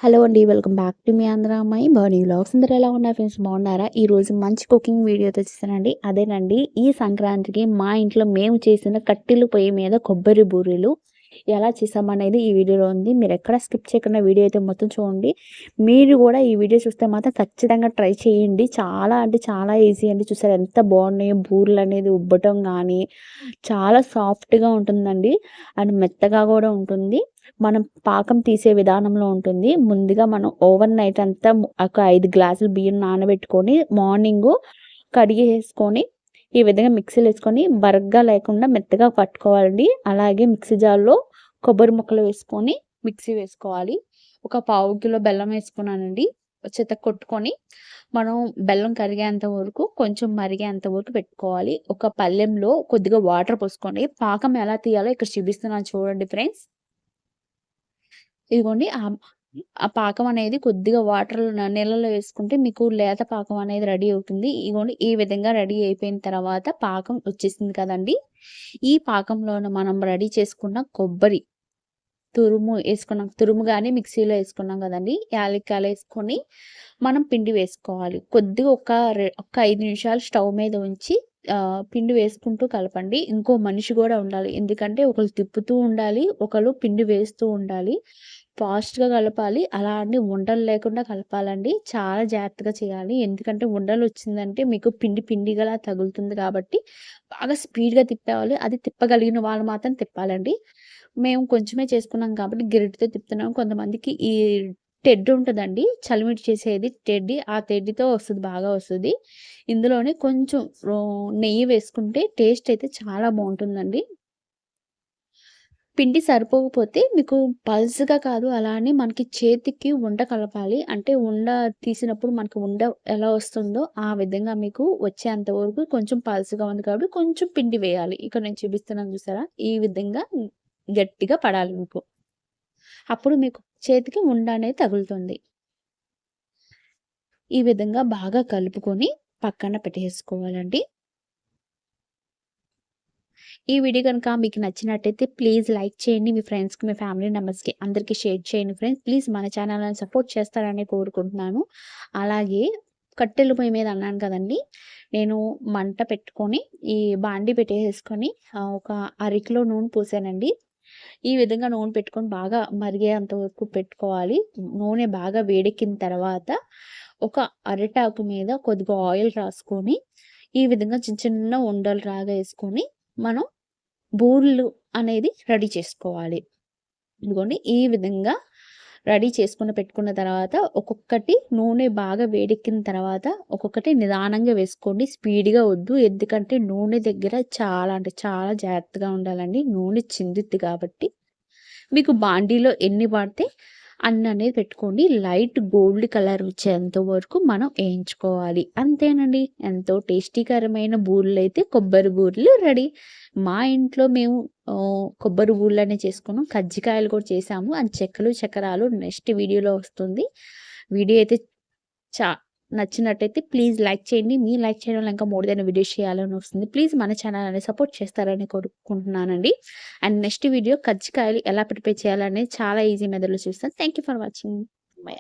Hello అండి. Welcome back to me Andhra అమ్మాయి బర్నీ vlogs. అందరూ ఎలా ఉన్నారు ఫ్రెండ్స్, బాగున్నారా? ఈరోజు మంచి కుకింగ్ వీడియోతో వచ్చేసానండి. అదేనండి, ఈ సంక్రాంతికి మా ఇంట్లో మేము చేసిన కట్టెల పొయ్యి మీద కొబ్బరి బూరెలు ఎలా చేసామనేది ఈ వీడియోలో ఉంది. మీరు ఎక్కడ స్కిప్ చేయకుండా వీడియో అయితే మొత్తం చూడండి. మీరు కూడా ఈ వీడియో చూస్తే మాత్రం ఖచ్చితంగా ట్రై చేయండి. చాలా అంటే చాలా ఈజీ అండి. చూసారు ఎంత బాగున్నాయో బూరెలు అనేది ఉబ్బటం కానీ చాలా సాఫ్ట్గా ఉంటుందండి. అండ్ మెత్తగా కూడా ఉంటుంది. మనం పాకం తీసే విధానంలో ఉంటుంది. ముందుగా మనం ఓవర్ నైట్ అంతా ఒక 5 గ్లాసులు బియ్యం నానబెట్టుకొని మార్నింగు కడిగేసుకొని ఈ విధంగా మిక్సీలో వేసుకొని బరగ్గా లేకుండా మెత్తగా పట్టుకోవాలండి. అలాగే మిక్సీ జార్లో కొబ్బరి ముక్కలు వేసుకొని మిక్సీ వేసుకోవాలి. ఒక పావు కిలో బెల్లం వేసుకున్నానండి. కొట్టుకొని మనం బెల్లం కరిగేంత వరకు కొంచెం మరిగేంత వరకు పెట్టుకోవాలి. ఒక పళ్ళెంలో కొద్దిగా వాటర్ పోసుకోండి. పాకం ఎలా తీయాలో ఇక్కడ చూపిస్తున్నాను చూడండి ఫ్రెండ్స్. ఇదిగోండి ఆ పాకం అనేది కొద్దిగా నీళ్ళలో వేసుకుంటే మీకు లేత పాకం అనేది రెడీ అవుతుంది. ఇదిగోండి ఈ విధంగా రెడీ అయిపోయిన తర్వాత పాకం వచ్చేసింది కదండీ! ఈ పాకంలోన మనం రెడీ చేసుకున్న కొబ్బరి తురుము గాని మిక్సీలో వేసుకున్నాం కదండీ! యాలక్కాయలేసుకొని మనం పిండి వేసుకోవాలి. కొద్దిగా ఒక 5 నిమిషాలు స్టవ్ మీద ఉంచి పిండి వేసుకుంటూ కలపండి. ఇంకో మనిషి కూడా ఉండాలి. ఎందుకంటే ఒకళ్ళు తిప్పుతూ ఉండాలి. ఒకళ్ళు పిండి వేస్తూ ఉండాలి. ఫాస్ట్‌గా కలపాలి. అలా అని ఉండలు లేకుండా కలపాలండి. చాలా జాగ్రత్తగా చేయాలి. ఎందుకంటే ఉండలొచ్చిందంటే మీకు పిండి పిండిగలా తగులుతుంది కాబట్టి బాగా స్పీడ్‌గా తిప్పేవాలి. అది తిప్పగలిగిన వాళ్ళు మాత్రం తిప్పాలండి. మేము కొంచెమే చేసుకున్నాం కాబట్టి గరిటెతో తిప్పుతున్నాం. కొంతమందికి ఈ టెడ్ ఉంటదండి. చలిమిడి చేసేది టెడ్డీ. ఆ టెడ్డీతో బాగా వస్తది. ఇందులోనే కొంచెం నెయ్యి వేసుకుంటే టేస్ట్ అయితే చాలా బావుంటుందండి. పిండి సరిపోకపోతే మీకు పల్స్‌గా కాదు, అలా అని మనకి చేతికి ఉండ కలపాలి. అంటే ఉండ తీసినప్పుడు మనకు ఉండ ఎలా వస్తుందో ఆ విధంగా మీకు వచ్చేంత వరకు కొంచెం పల్స్‌గా ఉంది కాబట్టి కొంచెం పిండి వేయాలి. ఇక్కడ నేను చూపిస్తున్నాను చూసారా? ఈ విధంగా గట్టిగా పడాలి మీకు. అప్పుడు మీకు చేతికి ఉండ అనేది తగులుతుంది. ఈ విధంగా బాగా కలుపుకొని పక్కన పెట్టేసుకోవాలండి. ఈ వీడియో కనుక మీకు నచ్చినట్టయితే ప్లీజ్ లైక్ చేయండి. మీ ఫ్రెండ్స్‌కి, మీ ఫ్యామిలీ మెంబర్స్‌కి అందరికీ షేర్ చేయండి ఫ్రెండ్స్. ప్లీజ్ మన ఛానల్‌ని సపోర్ట్ చేస్తారని కోరుకుంటున్నాను. అలాగే కట్టెల పొయ్యి మీద అన్నాను కదండీ! నేను మంట పెట్టుకొని ఈ బాండీ పెట్టేసేసుకొని ఒక అరకిలో నూనె పోసానండి. ఈ విధంగా నూనె పెట్టుకొని బాగా మరిగేంత వరకు పెట్టుకోవాలి. నూనె బాగా వేడెక్కిన తర్వాత ఒక అరిటాకు మీద కొద్దిగా ఆయిల్ రాసుకొని ఈ విధంగా చిన్న చిన్న ఉండలులాగా ఏసుకొని మనం బూరెలు అనేది రెడీ చేసుకోవాలి. ఇదిగోండి ఈ విధంగా రెడీ చేసుకొని పెట్టుకున్న తర్వాత ఒక్కొక్కటి నూనె బాగా వేడెక్కిన తర్వాత ఒక్కొక్కటి నిదానంగా వేసుకోండి. స్పీడ్‌గా వద్దు. ఎందుకంటే నూనె దగ్గర చాలా అంటే చాలా జాగ్రత్తగా ఉండాలండి. నూనె చిందిద్ది కాబట్టి. మీకు బాండీలో ఎన్ని పడితే అన్ని అనేది పెట్టుకోండి. లైట్ గోల్డ్ కలర్ వచ్చేంత వరకు మనం వేయించుకోవాలి. అంతేనండి. ఎంతో టేస్టీకరమైన బూరెలైతే కొబ్బరి బూరెలు రెడీ. మా ఇంట్లో మేము కొబ్బరి బూరెలనే చేసుకున్నాం. కజ్జికాయలు కూడా చేసాము. అండ్ చెక్కలు, చక్రాలు నెక్స్ట్ వీడియోలో వస్తుంది. వీడియో అయితే చా నచ్చినట్టయితే ప్లీజ్ లైక్ చేయండి. మీరు లైక్ చేయడం వల్ల ఇంకా మోర్ దెన్ వీడియోస్ చేయాలని వస్తుంది. ప్లీజ్ మన ఛానల్ అనేది సపోర్ట్ చేస్తారని కోరుకుంటున్నానండి. అండ్ నెక్స్ట్ వీడియో కజ్జికాయలు ఎలా ప్రిపేర్ చేయాలనేది చాలా ఈజీ మెథడ్‌లో చూస్తాను. Thank you for watching. By.